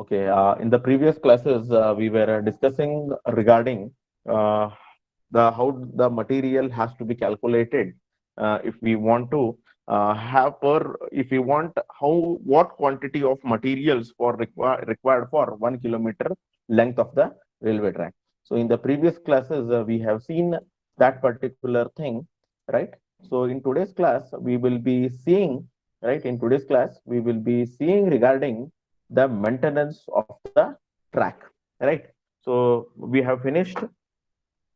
Okay, in the previous classes, we were discussing regarding uh, the how the material has to be calculated if we want to have per if we want how what quantity of materials for required for 1 kilometer length of the railway track. So in the previous classes, we have seen that particular thing, right? So in today's class, we will be seeing, right? In today's class, we will be seeing regarding the maintenance of the track, right? So we have finished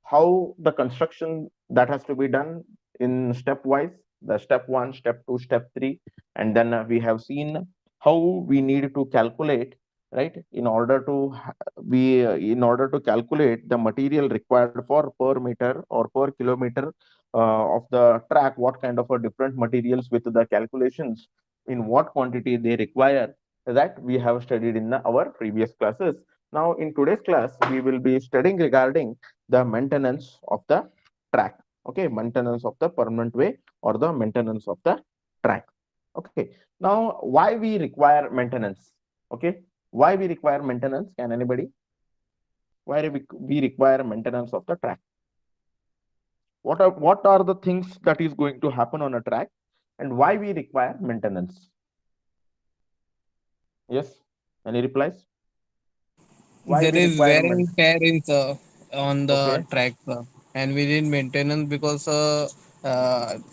how the construction that has to be done in stepwise, the step one, step two, step three, and then we have seen how we need to calculate, right, in order to be in order to calculate the material required for per meter or per kilometer of the track, what kind of a different materials with the calculations in what quantity they require, that we have studied in our previous classes. Now in today's class we will be studying regarding the maintenance of the track. Okay, maintenance of the permanent way or the maintenance of the track. Okay, now why we require maintenance? Okay, why we require maintenance? Can anybody? Why we require maintenance of the track? What are the things that is going to happen on a track, and why we require maintenance? Yes, any replies? Why There we is require wear and tear on the okay, track, and we need maintenance because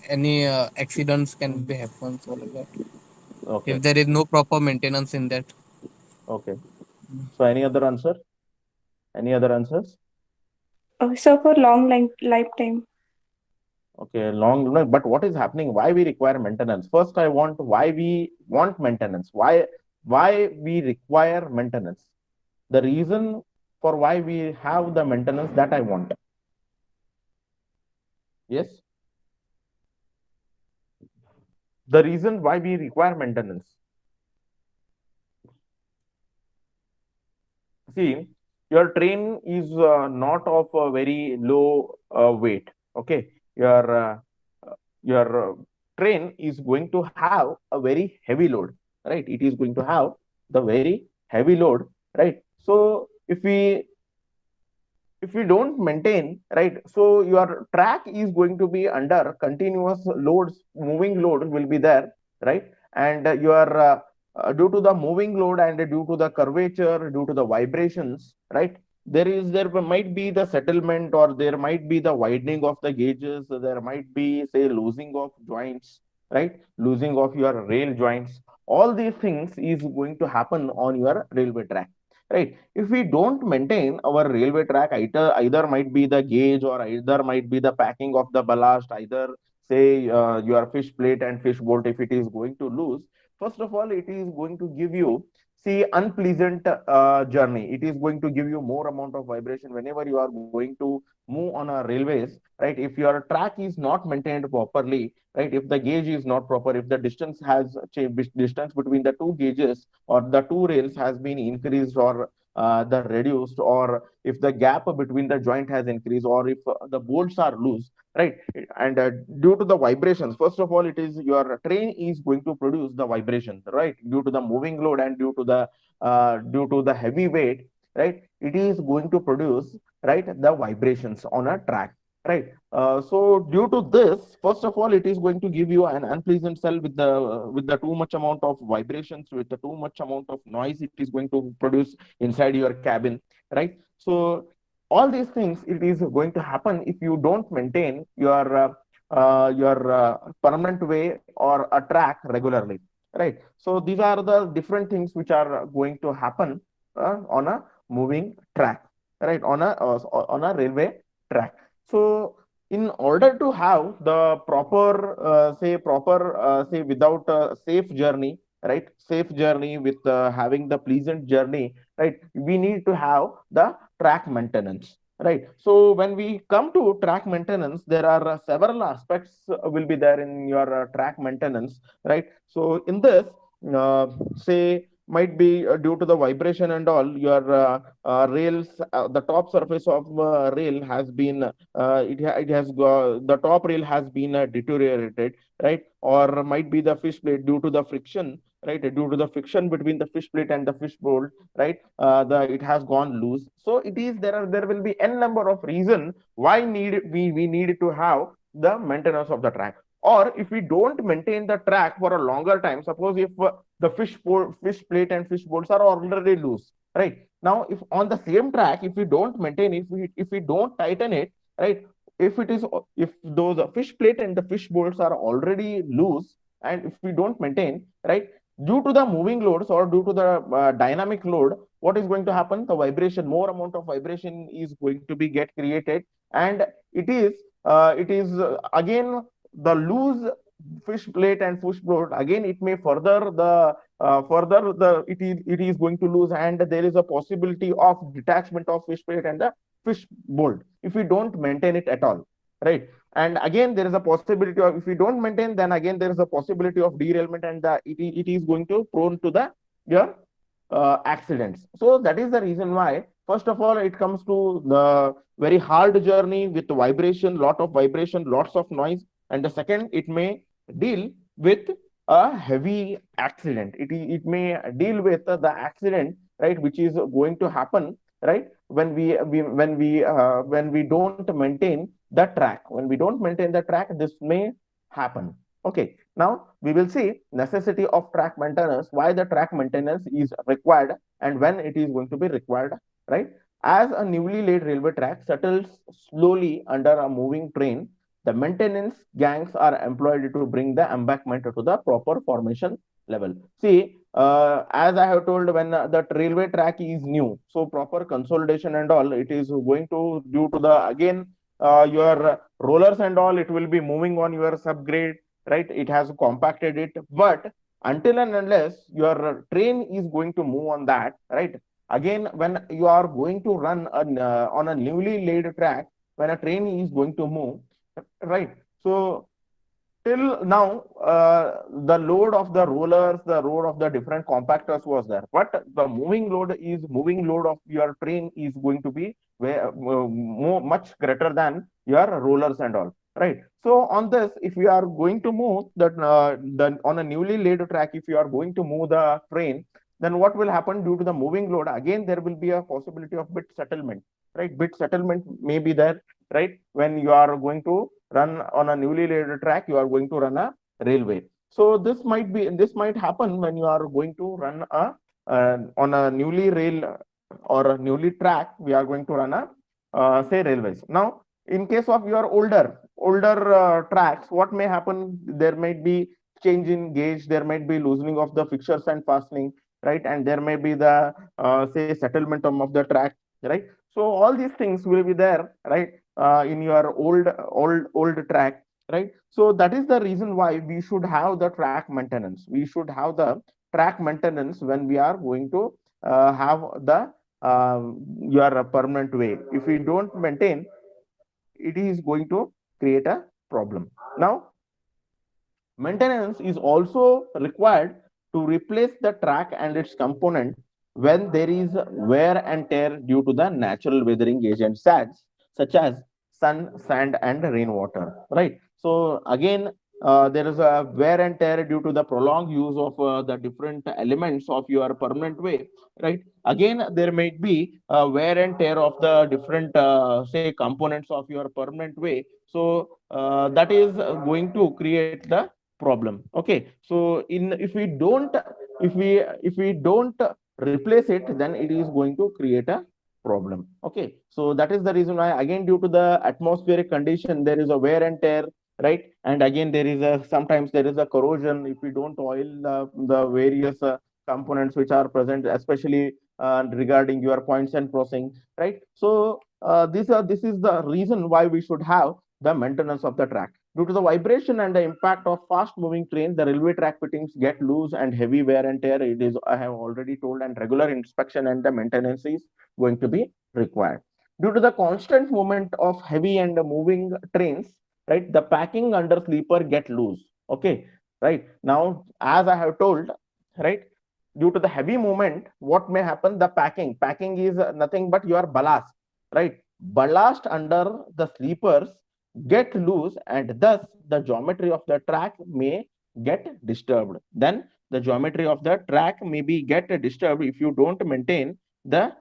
any accidents can be happen. So like that, if okay, there is no proper maintenance in that. okay. So any other answer? Any other answers? So for long lifetime. Okay, long, no, but what is happening? Why we require maintenance? First, I want why we want maintenance. Why we require maintenance? The reason for why we have the maintenance that I want. Yes, the reason why we require maintenance. See, your train is not of a very low weight. Okay, your train is going to have a very heavy load, right? It is going to have the very heavy load, right? So if we don't maintain, right, so your track is going to be under continuous loads, moving load will be there, right? And your due to the moving load and due to the curvature, due to the vibrations, right, there might be the settlement, or there might be the widening of the gauges, there might be, say, losing of joints, right, losing of your rail joints. All these things is going to happen on your railway track, right? If we don't maintain our railway track, either might be the gauge, or either might be the packing of the ballast, either, say, your fish plate and fish bolt, if it is going to lose, first of all, it is going to give you, see, unpleasant journey. It is going to give you more amount of vibration whenever you are going to move on a railways, right? If your track is not maintained properly, right, if the gauge is not proper, if the distance has distance between the two gauges or the two rails has been increased, or the reduced, or if the gap between the joint has increased, or if the bolts are loose, right? And due to the vibrations, first of all, it is your train is going to produce the vibration, right, due to the moving load and due to the heavy weight, right, it is going to produce, right, the vibrations on a track, right? So due to this, first of all, it is going to give you an unpleasant cell with the too much amount of vibrations, with the too much amount of noise it is going to produce inside your cabin, right? So all these things, it is going to happen if you don't maintain your permanent way or a track regularly, right? So these are the different things which are going to happen on a moving track, right, on a railway track. So in order to have the proper say without a safe journey, right, safe journey with having the pleasant journey, right, we need to have the track maintenance, right? So when we come to track maintenance, there are several aspects will be there in your track maintenance, right? So in this, say, might be due to the vibration and all, your rails, the top surface of rail has been it has the top rail has been deteriorated, right? Or might be the fish plate due to the friction, right? Due to the friction between the fish plate and the fish bowl, right? It has gone loose. So there will be n number of reasons why we need to have the maintenance of the track. Or if we don't maintain the track for a longer time, suppose if the fish plate and fish bowls are already loose, right? Now, if on the same track, if we don't maintain, if we don't tighten it, right? If those fish plate and the fish bowls are already loose, and if we don't maintain, right, due to the moving loads or due to the dynamic load, what is going to happen? The vibration, more amount of vibration is going to be get created, and it is again the loose fish plate and fish boat. Again, it may further the it is going to lose, and there is a possibility of detachment of fish plate and the fish bolt if we don't maintain it at all, right? And again, there is a possibility of, if we don't maintain, then again there is a possibility of derailment, and it is going to prone to the your accidents. So that is the reason why, first of all, it comes to the very hard journey with vibration, lot of vibration, lots of noise. And the second, it may deal with a heavy accident. It may deal with the accident, right, which is going to happen, right, when we don't maintain the track. When we don't maintain the track, this may happen. Okay, now we will see necessity of track maintenance, why the track maintenance is required and when it is going to be required, right? As a newly laid railway track settles slowly under a moving train, the maintenance gangs are employed to bring the embankment to the proper formation level. See, as I have told, when the railway track is new, so proper consolidation and all, it is going to, due to the, again, your rollers and all, it will be moving on your subgrade, right? It has compacted it, but until and unless your train is going to move on that, right? Again, when you are going to run on a newly laid track, when a train is going to move, right? So till now, the load of the rollers, the load of the different compactors was there, but the moving load of your train is going to be much greater than your rollers and all, right? So on this, if we are going to move that on a newly laid track, if you are going to move the train, then what will happen? Due to the moving load, again there will be a possibility of bit settlement, right? Bit settlement may be there, right? When you are going to run on a newly laid track, you are going to run a railway. So this might happen when you are going to run a on a newly rail or a newly track, we are going to run a say railways. Now, in case of your older tracks, what may happen? There might be change in gauge, there might be loosening of the fixtures and fastening, right? And there may be the say settlement of the track, right? So all these things will be there, right? In your old track, right? So that is the reason why we should have the track maintenance. We should have the track maintenance when we are going to have the your permanent way. If we don't maintain, it is going to create a problem. Now, maintenance is also required to replace the track and its component when there is wear and tear due to the natural weathering agents such as sun, sand, and rainwater. Right. So again, there is a wear and tear due to the prolonged use of the different elements of your permanent way. Right. Again, there might be wear and tear of the different say components of your permanent way. So that is going to create the problem. Okay, so in if we don't replace it, then it is going to create a problem. Okay, so that is the reason why, again, due to the atmospheric condition, there is a wear and tear, right? And again, there is a sometimes there is a corrosion if we don't oil the various components which are present, especially regarding your points and crossing, right? So this is the reason why we should have the maintenance of the track. Due to the vibration and the impact of fast-moving train, the railway track fittings get loose and heavy wear and tear. It is, I have already told, and regular inspection and the maintenance is going to be required. Due to the constant movement of heavy and moving trains, right, the packing under sleeper get loose. Okay, right. Now, as I have told, right, due to the heavy movement, what may happen? The packing is nothing but your ballast, right? Ballast under the sleepers get loose, and thus the geometry of the track may get disturbed. Then the geometry of the track may be get disturbed if you don't maintain the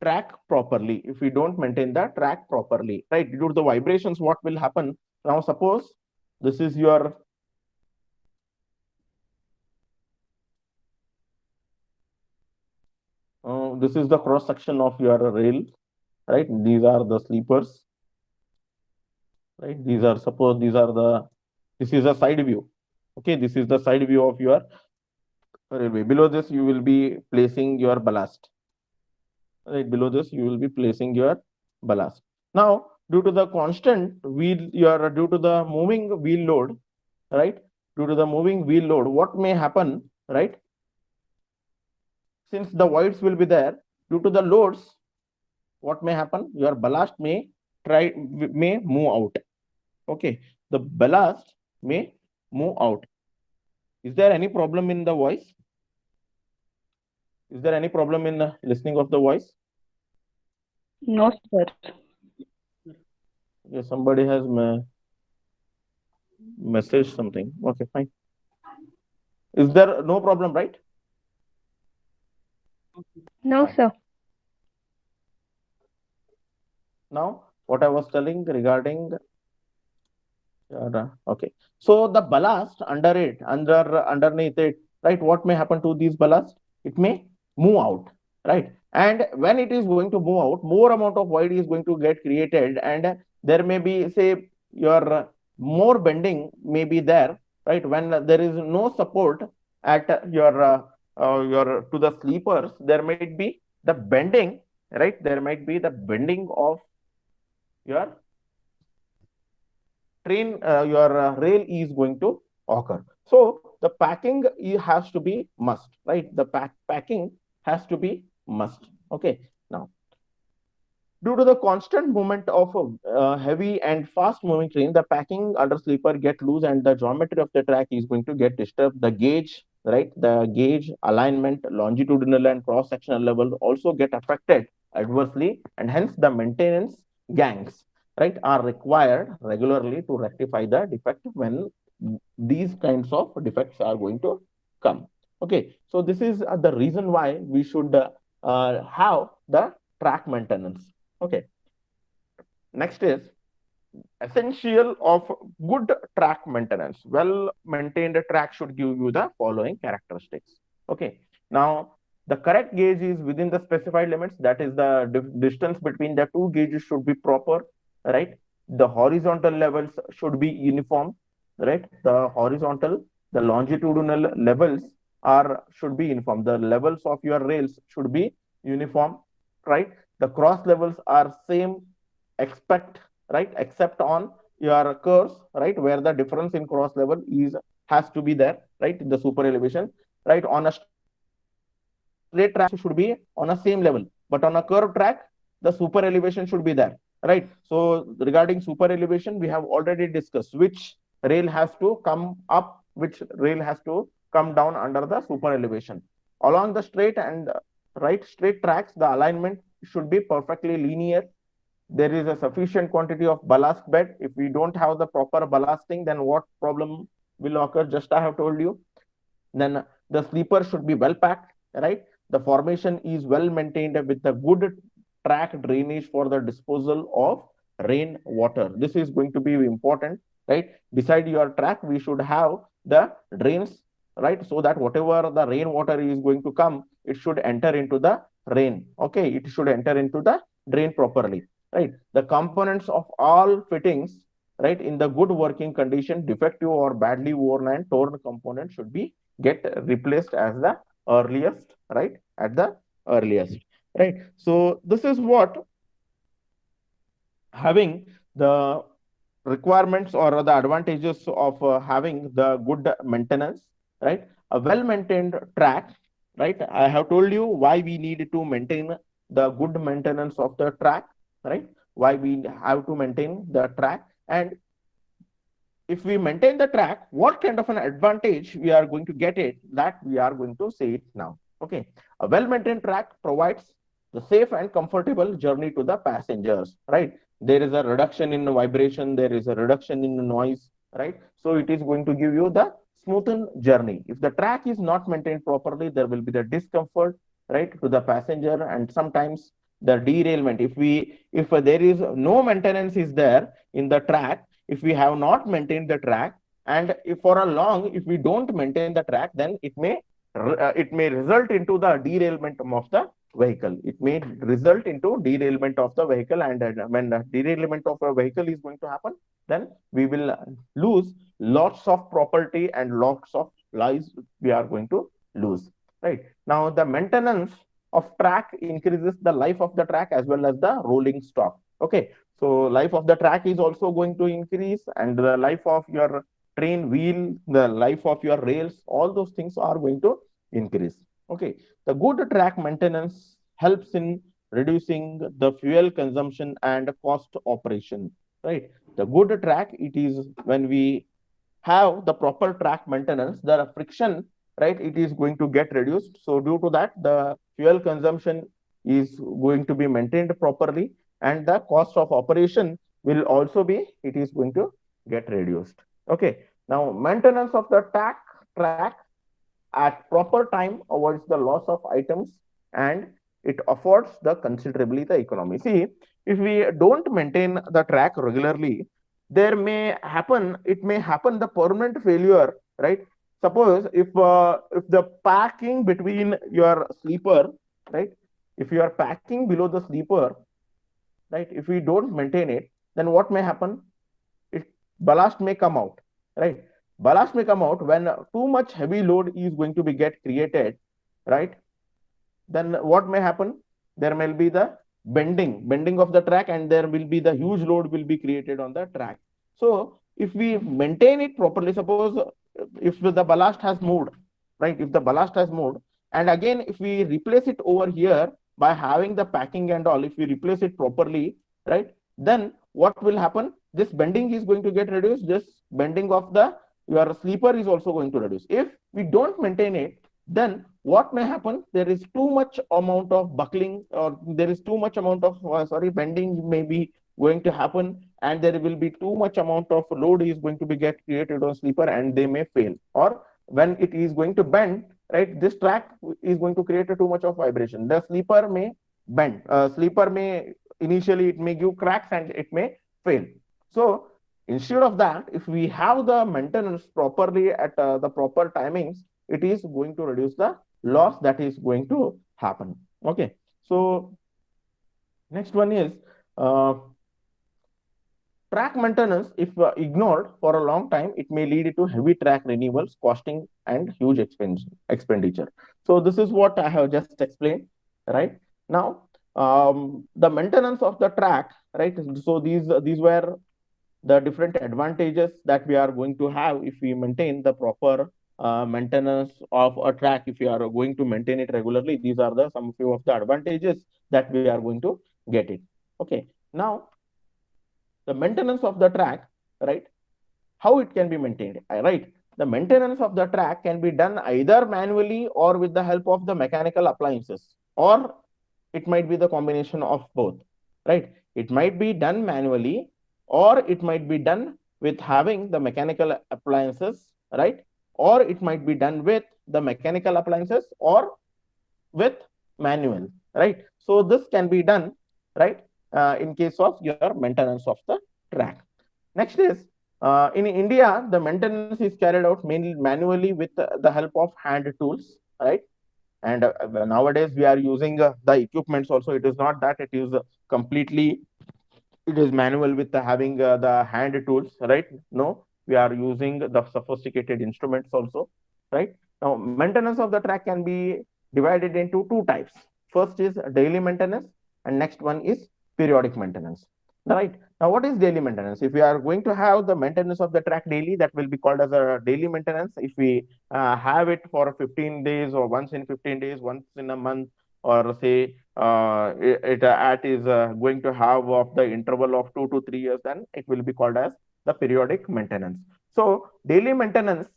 track properly. If we don't maintain the track properly, right? Due to the vibrations, what will happen? Now, suppose this is your this is the cross section of your rail, right? These are the sleepers, right? These are, suppose these are the, this is a side view. Okay, this is the side view of your railway. Below this, you will be placing your ballast. Right below this, you will be placing your ballast. Now, due to the constant wheel, due to the moving wheel load, right? Due to the moving wheel load, what may happen, right? Since the voids will be there, due to the loads, what may happen? Your ballast may move out. Okay, the ballast may move out. Is there any problem in the voice? Is there any problem in the listening of the voice? No, sir. Yeah, somebody has messaged something. Okay, fine. Is there no problem, right? No, sir. Now, what I was telling regarding okay. So the ballast underneath it, right? What may happen to these ballast? It may move out, right? And when it is going to move out, more amount of void is going to get created, and there may be, say, your more bending may be there, right? When there is no support at your to the sleepers, there might be the bending, right? There might be the bending of your train, your rail is going to occur. So the packing has to be must, right? The packing has to be must. Okay. Now, due to the constant movement of a heavy and fast moving train, the packing under sleeper get loose and the geometry of the track is going to get disturbed. The gauge, right? The gauge alignment, longitudinal and cross sectional level also get affected adversely, and hence the maintenance gangs, right, are required regularly to rectify the defect when these kinds of defects are going to come. Okay, so this is the reason why we should have the track maintenance. Okay. Next is essential of good track maintenance. Well maintained track should give you the following characteristics. Okay. Now, the correct gauge is within the specified limits. That is the distance between the two gauges should be proper, right? The horizontal levels should be uniform, right? The horizontal, the longitudinal levels should be uniform. The levels of your rails should be uniform, right? The cross levels are same, except on your curves, right, where the difference in cross level has to be there, right, in the super elevation, right? On a straight track should be on a same level, but on a curved track, the super elevation should be there, right? So regarding super elevation, we have already discussed which rail has to come up, which rail has to come down under the super elevation. Along the straight and straight tracks, the alignment should be perfectly linear. There is a sufficient quantity of ballast bed. If we don't have the proper ballasting, then what problem will occur? Just I have told you. Then the sleeper should be well packed, right? The formation is well maintained with a good track drainage for the disposal of rain water. This is going to be important, right? Beside your track, we should have the drains, right? So that whatever the rain water is going to come, it should enter into the rain. Okay, it should enter into the drain properly, right? The components of all fittings, right, in the good working condition, defective or badly worn and torn components should be get replaced as the earliest, right, at the earliest, right? So this is what having the requirements or the advantages of having the good maintenance, right? A well maintained track, right? I have told you why we need to maintain the good maintenance of the track, right? Why we have to maintain the track, and if we maintain the track, what kind of an advantage we are going to get it, that we are going to say it now. Okay, a well-maintained track provides the safe and comfortable journey to the passengers, right? There is a reduction in vibration, there is a reduction in noise, right? So it is going to give you the smoothen journey. If the track is not maintained properly, there will be the discomfort, right, to the passenger, and sometimes the derailment. If there is no maintenance is there in the track, if we have not maintained the track, and if for a long, if we don't maintain the track, then it may result into the derailment of the vehicle. It may result into derailment of the vehicle, and when the derailment of a vehicle is going to happen, then we will lose lots of property and lots of lives we are going to lose. Right now, the maintenance of track increases the life of the track as well as the rolling stock. Okay, so life of the track is also going to increase, and the life of your train wheel, the life of your rails, all those things are going to increase. Okay, the good track maintenance helps in reducing the fuel consumption and cost operation. Right, the good track, it is when we have the proper track maintenance, the friction, right, it is going to get reduced. So due to that, the fuel consumption is going to be maintained properly, and the cost of operation will also be, it is going to get reduced. Okay, now maintenance of the track at proper time avoids the loss of items, and it affords the considerably the economy. See, if we don't maintain the track regularly, there may happen, it may happen the permanent failure, right? Suppose if the packing between your sleeper, right, if you are packing below the sleeper, right, if we don't maintain it, then what may happen? It ballast may come out, right? Ballast may come out when too much heavy load is going to be get created, right? Then what may happen? There may be the bending of the track, and there will be the huge load will be created on the track. So if we maintain it properly, suppose if the ballast has moved, right? If the ballast has moved, and again if we replace it over here by having the packing and all, if we replace it properly, right? Then what will happen? This bending is going to get reduced. This bending of the your sleeper is also going to reduce. If we don't maintain it, then what may happen? There is too much amount of buckling, or there is too much amount of bending may be going to happen, and there will be too much amount of load is going to be get created on sleeper, and they may fail. Or when it is going to bend, right, this track is going to create a too much of vibration. The sleeper may bend. Sleeper may initially it may give cracks and it may fail. So instead of that, if we have the maintenance properly at the proper timings, it is going to reduce the loss that is going to happen. Okay, so next one is track maintenance. If ignored for a long time, it may lead to heavy track renewals, costing and huge expenditure. So this is what I have just explained. Right now, the maintenance of the track. Right. So these were the different advantages that we are going to have if we maintain the proper maintenance of a track. If we are going to maintain it regularly, these are the some few of the advantages that we are going to get it. Okay, now the maintenance of the track, right, how it can be maintained, right? The maintenance of the track can be done either manually or with the help of the mechanical appliances, or it might be the combination of both, right? It might be done manually, or it might be done with having the mechanical appliances, right? Or it might be done with the mechanical appliances or with manual, right? So this can be done, right, in case of your maintenance of the track. Next is in India, the maintenance is carried out mainly manually with the help of hand tools, right? And nowadays we are using the equipments also. It is not that it is completely it is manual with having the hand tools, right? No, we are using the sophisticated instruments also, right? Now, maintenance of the track can be divided into two types. First is daily maintenance, and next one is periodic maintenance. Right now, what is daily maintenance? If we are going to have the maintenance of the track daily, that will be called as a daily maintenance. If we have it for 15 days, or once in 15 days, once in a month, or say it is going to have of the interval of 2 to 3 years, then it will be called as the periodic maintenance. So daily maintenance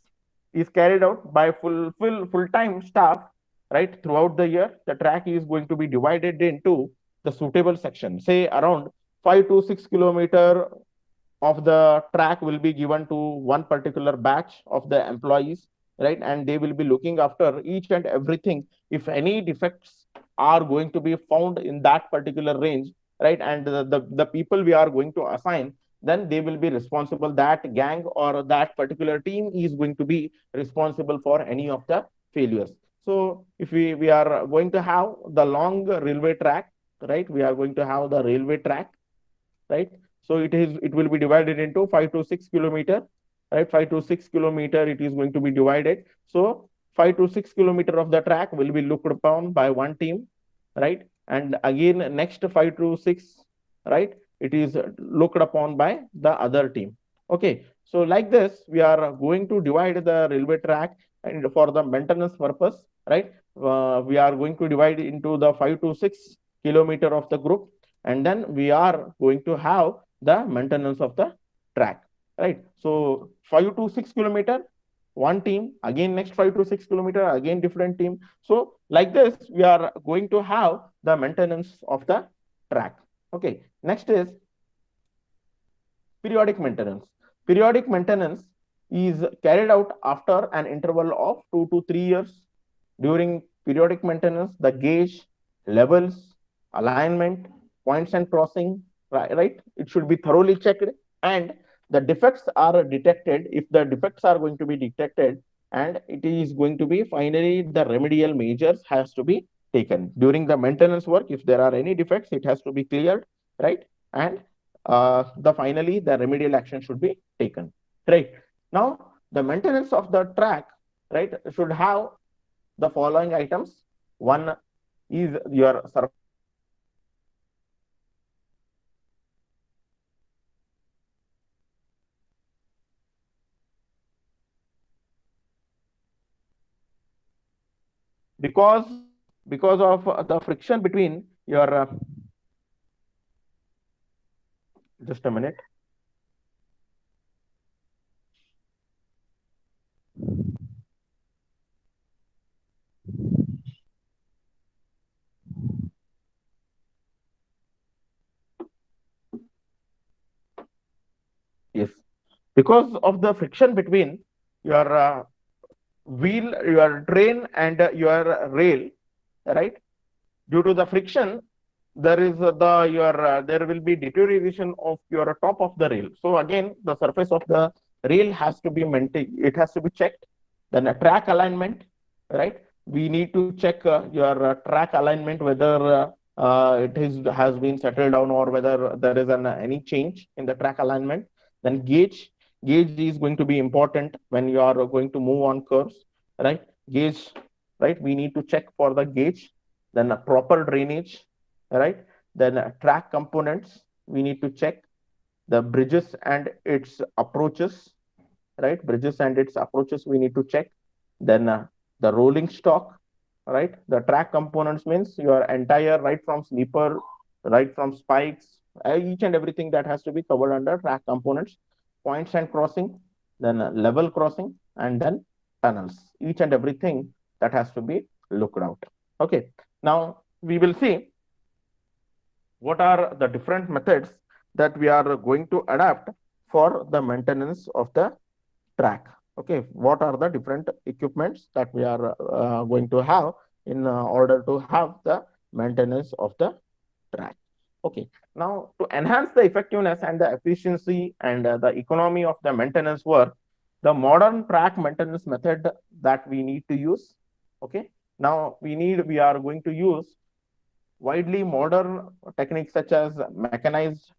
is carried out by full-time staff, right? Throughout the year, the track is going to be divided into the suitable section, say around 5 to 6 kilometer of the track will be given to one particular batch of the employees, right? And they will be looking after each and everything. If any defects are going to be found in that particular range, right? And the people we are going to assign, then they will be responsible. That gang or that particular team is going to be responsible for any of the failures. So if we are going to have the long railway track, right? We are going to have the railway track, right? So it will be divided into 5 to 6 kilometer, right? 5 to 6 kilometer it is going to be divided. So 5 to 6 kilometer of the track will be looked upon by one team, right? And again next 5 to 6, right? It is looked upon by the other team. Okay, so like this we are going to divide the railway track, and for the maintenance purpose, right? We are going to divide into the 5 to 6 kilometer of the group, and then we are going to have the maintenance of the track, right? So 5 to 6 kilometer, one team, again next 5 to 6 kilometer, again different team. So like this we are going to have the maintenance of the track. Okay, next is periodic maintenance. Periodic maintenance is carried out after an interval of 2 to 3 years. During periodic maintenance, the gauge, levels, alignment, points and crossing, right? It should be thoroughly checked, and the defects are detected. If the defects are going to be detected, and it is going to be finally the remedial measures has to be taken during the maintenance work. If there are any defects, it has to be cleared, right? And the finally the remedial action should be taken, right? Now the maintenance of the track, right, should have the following items. One is your because of the friction between your just a minute. Yes, because of the friction between your wheel, your train, and your rail, right? Due to the friction, there is there will be deterioration of your top of the rail. So again, the surface of the rail has to be maintained. It has to be checked. Then a track alignment, right? We need to check your track alignment, whether has been settled down, or whether there is any change in the track alignment. Then gauge is going to be important when you are going to move on curves, right? Gauge, right? We need to check for the gauge. Then a proper drainage, right? Then track components, we need to check the bridges and its approaches, right? Bridges and its approaches we need to check. Then the rolling stock, right? The track components means your entire, right from sleeper, right from spikes, each and everything that has to be covered under track components. Points and crossing, then level crossing, and then tunnels. Each and everything that has to be looked out. Okay, now we will see what are the different methods that we are going to adapt for the maintenance of the track. Okay, what are the different equipments that we are going to have in order to have the maintenance of the track. Okay, now to enhance the effectiveness and the efficiency and the economy of the maintenance work, the modern track maintenance method that we need to use. Okay, now we are going to use widely modern techniques such as mechanized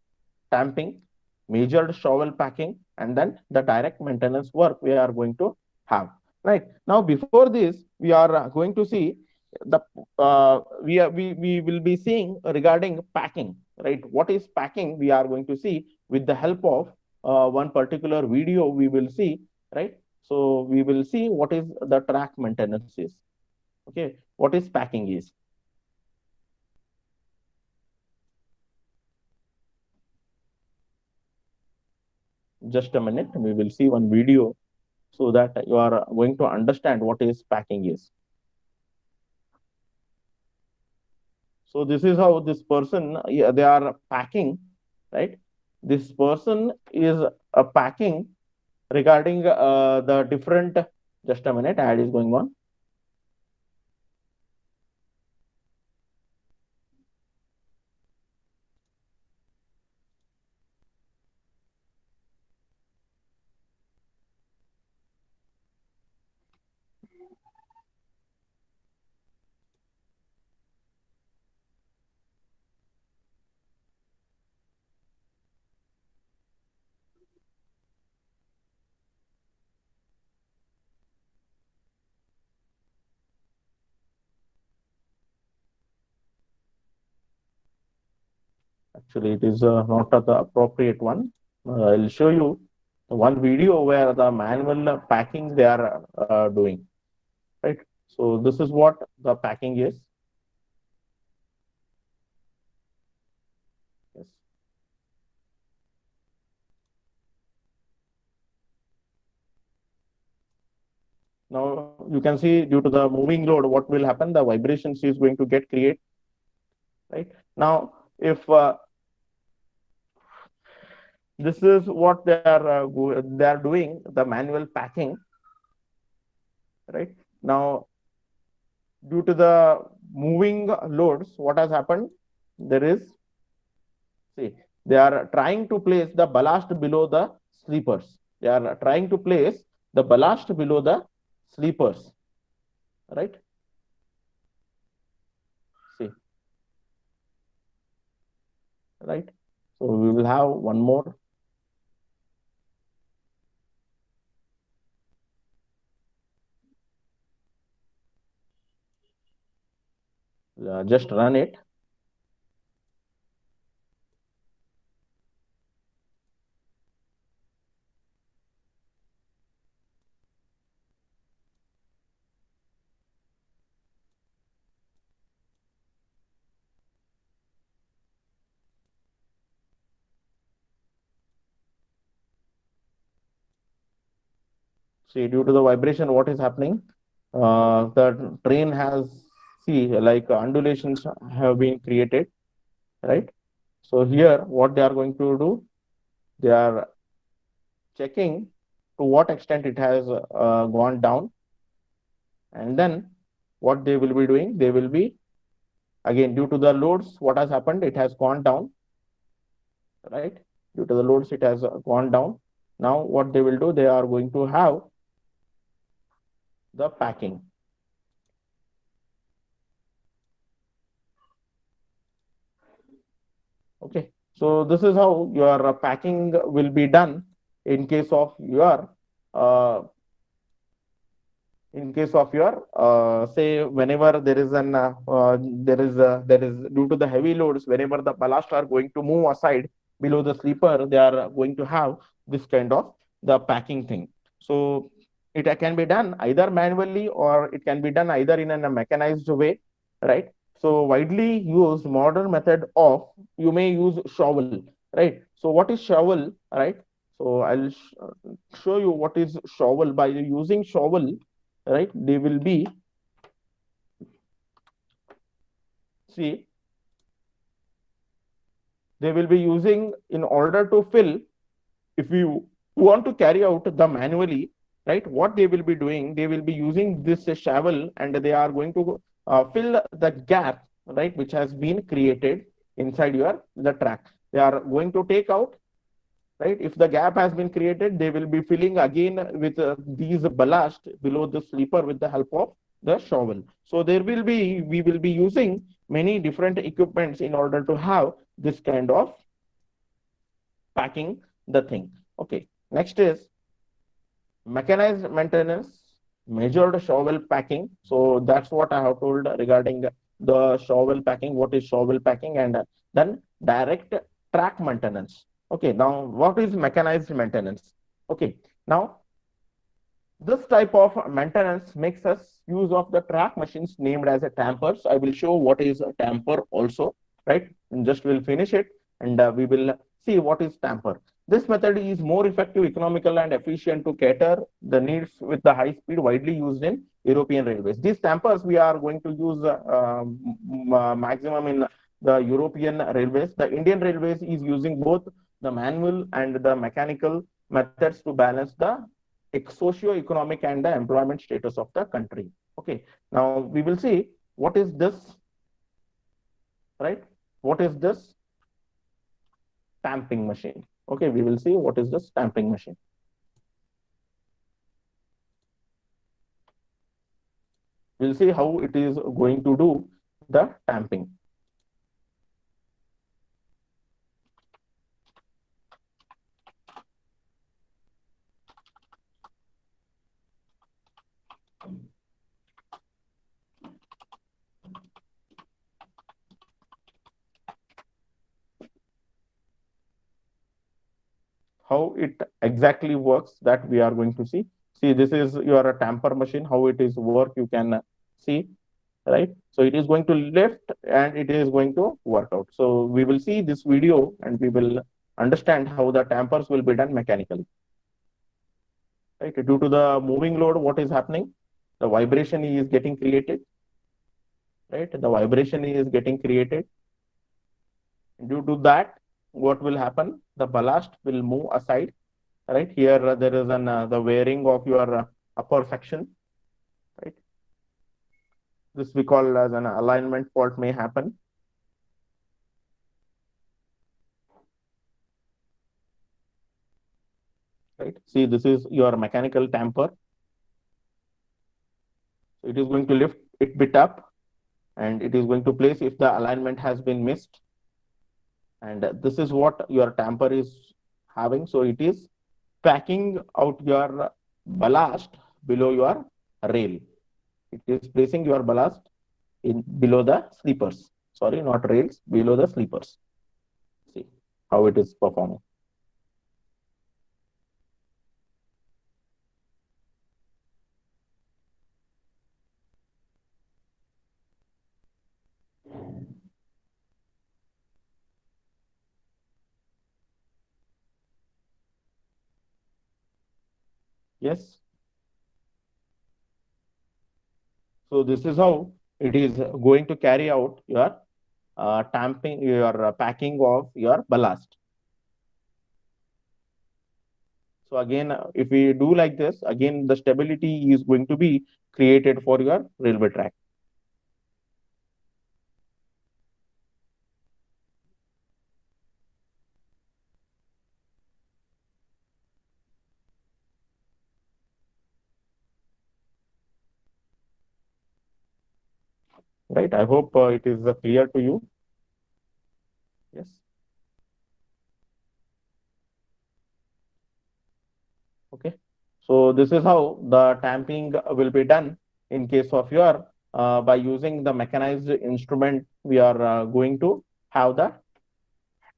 tamping, measured shovel packing, and then the direct maintenance work we are going to have. Right now, before this, we are going to see the we will be seeing regarding packing. Right, what is packing? We are going to see with the help of one particular video. We will see, right. So we will see what is the track maintenance is. Okay, what is packing is. Just a minute, we will see one video so that you are going to understand what is packing is. So this is how this person, they are packing, right? this person is packing regarding the different. Just a minute, ad is going on. Actually, it is not the appropriate one. I'll show you one video where the manual packing they are doing. Right. So this is what the packing is. Yes. Now you can see due to the moving load, what will happen? The vibrations is going to get created. Right. Now, if this is what they are doing, the manual packing. Right. Now, due to the moving loads, what has happened? There is, see, they are trying to place the ballast below the sleepers. They are trying to place the ballast below the sleepers. Right. See. Right. So we will have one more. Just run it. See, due to the vibration, what is happening? The train has, see, like undulations have been created, right? So here, what they are going to do, they are checking to what extent it has gone down, and then what they will be doing, they will be, again, due to the loads, what has happened? It has gone down, right? Due to the loads, it has gone down. Now, what they will do, they are going to have the packing. Okay, so this is how your packing will be done in case of your uh, say whenever there is an there is due to the heavy loads, whenever the ballast are going to move aside below the sleeper, they are going to have this kind of the packing thing. So it can be done either manually or it can be done either in a mechanized way, right? So widely used modern method of, you may use shovel, right? So what is shovel, right? So I'll show you what is shovel. By using shovel, right, they will be, see, they will be using in order to fill, if you want to carry out the manually, right, what they will be doing, they will be using this shovel and they are going to fill the gap, right, which has been created inside the track. They are going to take out, right, if the gap has been created, they will be filling again with these ballast below the sleeper with the help of the shovel. So we will be using many different equipments in order to have this kind of packing the thing. Okay, next is mechanized maintenance, measured shovel packing. So that's what I have told regarding the shovel packing, what is shovel packing, and then direct track maintenance. Okay, now what is mechanized maintenance? Okay, now this type of maintenance makes us use of the track machines named as a tampers. I will show what is a tamper also, right? And just we'll finish it and we will see what is tamper. This method is more effective, economical, and efficient to cater the needs with the high speed widely used in European railways. These tampers we are going to use maximum in the European railways. The Indian railways is using both the manual and the mechanical methods to balance the socio-economic and the employment status of the country. Okay, now we will see what is this, right? What is this stamping machine? Okay, we will see what is the stamping machine. We'll see how it is going to do the stamping. How it exactly works, that we are going to see. See, this is your tamper machine, how it is work, you can see, right? So it is going to lift and it is going to work out. So we will see this video and we will understand how the tampers will be done mechanically. Right? Due to the moving load, what is happening? The vibration is getting created. Right? The vibration is getting created. Due to that, what will happen? The ballast will move aside. Right? Here there is an the wearing of your upper section. Right? This we call as an alignment fault may happen. Right? See, this is your mechanical tamper. So it is going to lift it bit up and it is going to place if the alignment has been missed. And this is what your tamper is having. So it is packing out your ballast below your rail. It is placing your ballast in below the sleepers. Sorry, not rails, below the sleepers. See how it is performing. Yes. So this is how it is going to carry out your tamping, your packing of your ballast. So again, if we do like this, again, the stability is going to be created for your railway track. Right? I hope it is clear to you. Yes. Okay. So this is how the tamping will be done in case of your by using the mechanized instrument. We are going to have the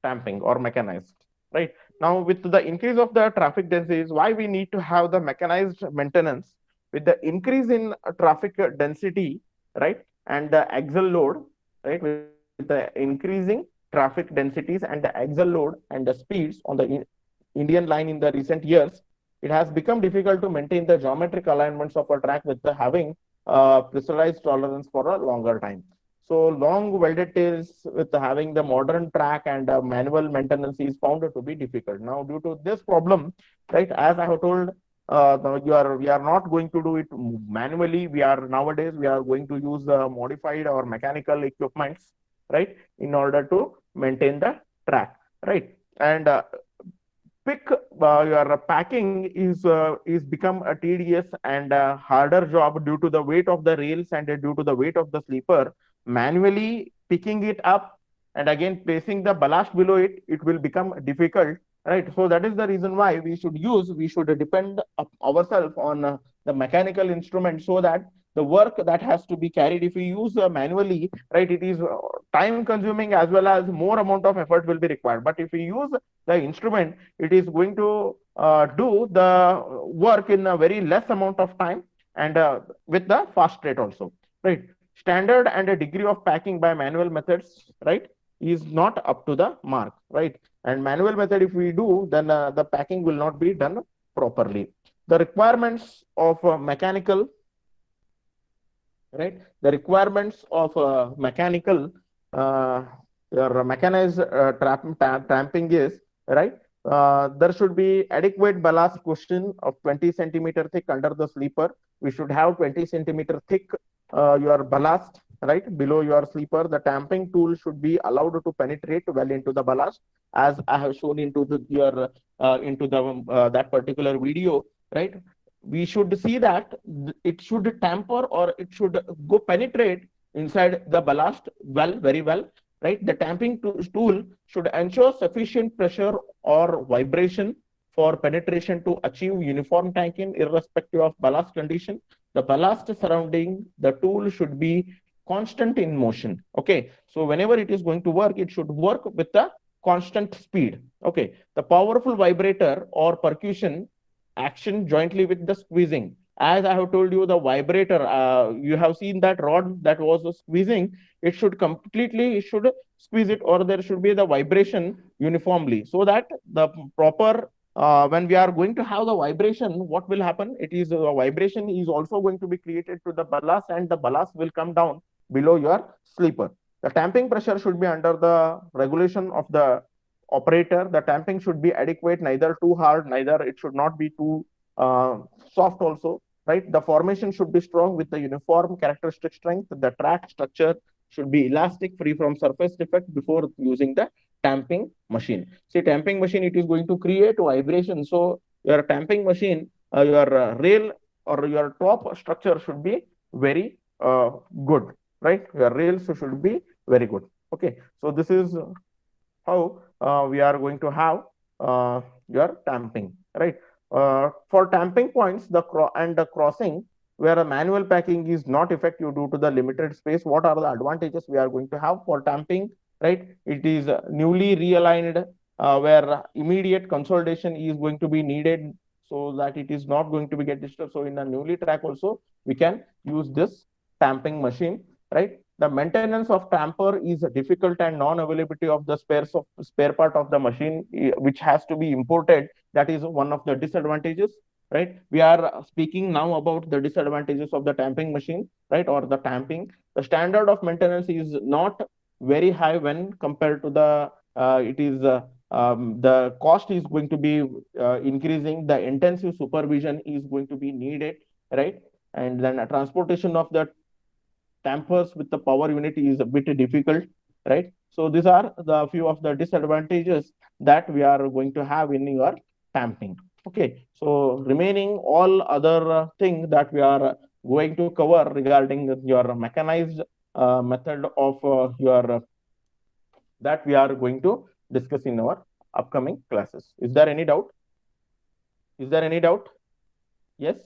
tamping or mechanized. Right. Now, with the increase of the traffic densities, why we need to have the mechanized maintenance? With the increase in traffic density, right, and the axle load, right, with the increasing traffic densities and the axle load and the speeds on the Indian line in the recent years, it has become difficult to maintain the geometric alignments of a track with the having pressurized tolerance for a longer time. So long welded tails with having the modern track and manual maintenance is found to be difficult. Now, due to this problem, right, as I have told, we are not going to do it manually. We are nowadays we are going to use modified or mechanical equipments, right, in order to maintain the track, right, and pick your packing is become a tedious and a harder job due to the weight of the rails and due to the weight of the sleeper. Manually picking it up and again placing the ballast below it, it will become difficult, right? So that is the reason why we should depend ourselves on the mechanical instrument, so that the work that has to be carried, if we use manually, right, it is time consuming as well as more amount of effort will be required. But if we use the instrument, it is going to do the work in a very less amount of time and with the fast rate also, right? Standard and a degree of packing by manual methods, right, is not up to the mark, right? And manual method, if we do, then the packing will not be done properly. The requirements of mechanical, right? The requirements of mechanical, your mechanized tramping is right? There should be adequate ballast cushion of 20 centimeter thick under the sleeper. We should have 20 centimeter thick your ballast, right, below your sleeper. The tamping tool should be allowed to penetrate well into the ballast, as I have shown into your into the that particular video, right? We should see that it should tamper or it should go penetrate inside the ballast well, very well, right? The tamping tool should ensure sufficient pressure or vibration for penetration to achieve uniform tanking irrespective of ballast condition. The ballast surrounding the tool should be constant in motion. Okay, so whenever it is going to work, it should work with the constant speed. Okay, the powerful vibrator or percussion action jointly with the squeezing. As I have told you, the vibrator, you have seen that rod that was squeezing, it should completely, it should squeeze it, or there should be the vibration uniformly, so that the proper when we are going to have the vibration, what will happen? It is the vibration is also going to be created to the ballast, and the ballast will come down below your sleeper. The tamping pressure should be under the regulation of the operator. The tamping should be adequate, neither too hard, neither it should not be too soft also, right? The formation should be strong with the uniform characteristic strength. The track structure should be elastic, free from surface defect before using the tamping machine. See, tamping machine, it is going to create vibration. So your tamping machine, your rail or your top structure should be very good, right? Your rails should be very good. Okay, so this is how we are going to have your tamping, right? For tamping points, the crossing where a manual packing is not effective due to the limited space, what are the advantages we are going to have for tamping, right? It is newly realigned where immediate consolidation is going to be needed so that it is not going to be get disturbed. So in a newly track also, we can use this tamping machine, right? The maintenance of tamper is difficult, and non-availability of the spare part of the machine, which has to be imported. That is one of the disadvantages, right? We are speaking now about the disadvantages of the tamping machine, right? Or the tamping. The standard of maintenance is not very high when compared to the the cost is going to be increasing. The intensive supervision is going to be needed, right? And then a transportation of the tampers with the power unit is a bit difficult, right? So these are the few of the disadvantages that we are going to have in your tamping. Okay, so remaining all other thing that we are going to cover regarding your mechanized method of your that we are going to discuss in our upcoming classes. Is there any doubt? Is there any doubt? Yes?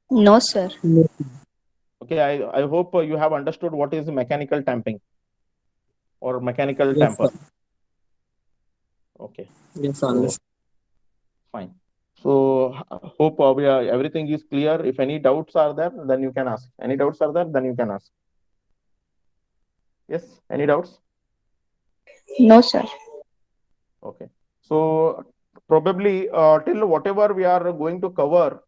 No, sir. Okay, I hope you have understood what is mechanical tamping or mechanical Yes, tamper. sir. Okay, Yes, so understood. fine. So hope everything is clear. If any doubts are there, then you can ask. Any doubts are there, then you can ask. Yes, any doubts? No, sir. Okay. So probably till whatever we are going to cover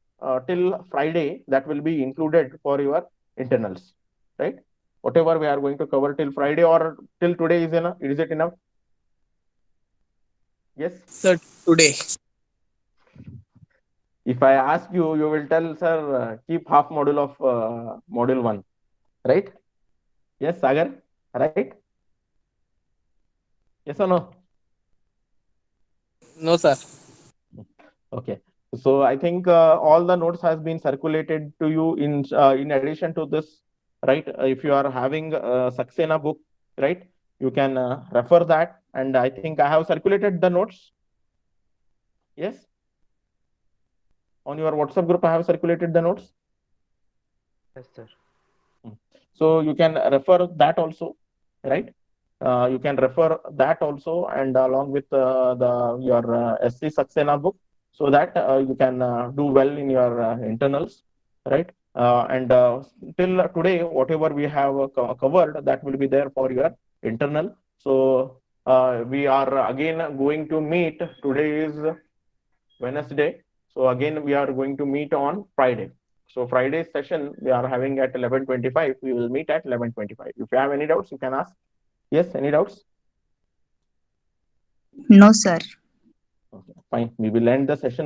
till Friday, that will be included for your internals, right? Whatever we are going to cover till Friday or till today is enough. Is it enough? Yes. Sir, today. If I ask you, you will tell, sir, keep half module of module one, right? Yes, Sagar, right? Yes or no? No, sir. Okay. So I think all the notes has been circulated to you in addition to this, right? If you are having a Saxena book, right, you can refer that. And I think I have circulated the notes. Yes. On your WhatsApp group, I have circulated the notes. Yes, sir. So you can refer that also, right? You can refer that also, and along with your SC Saxena book, so that you can do well in your internals, right? And till today, whatever we have covered, that will be there for your internal. So we are again going to meet. Today is Wednesday, so again we are going to meet on Friday. So Friday's session we are having at 11:25. We will meet at 11:25. If you have any doubts, you can ask. Yes, any doubts? No, sir. Okay, fine. We will end the session over.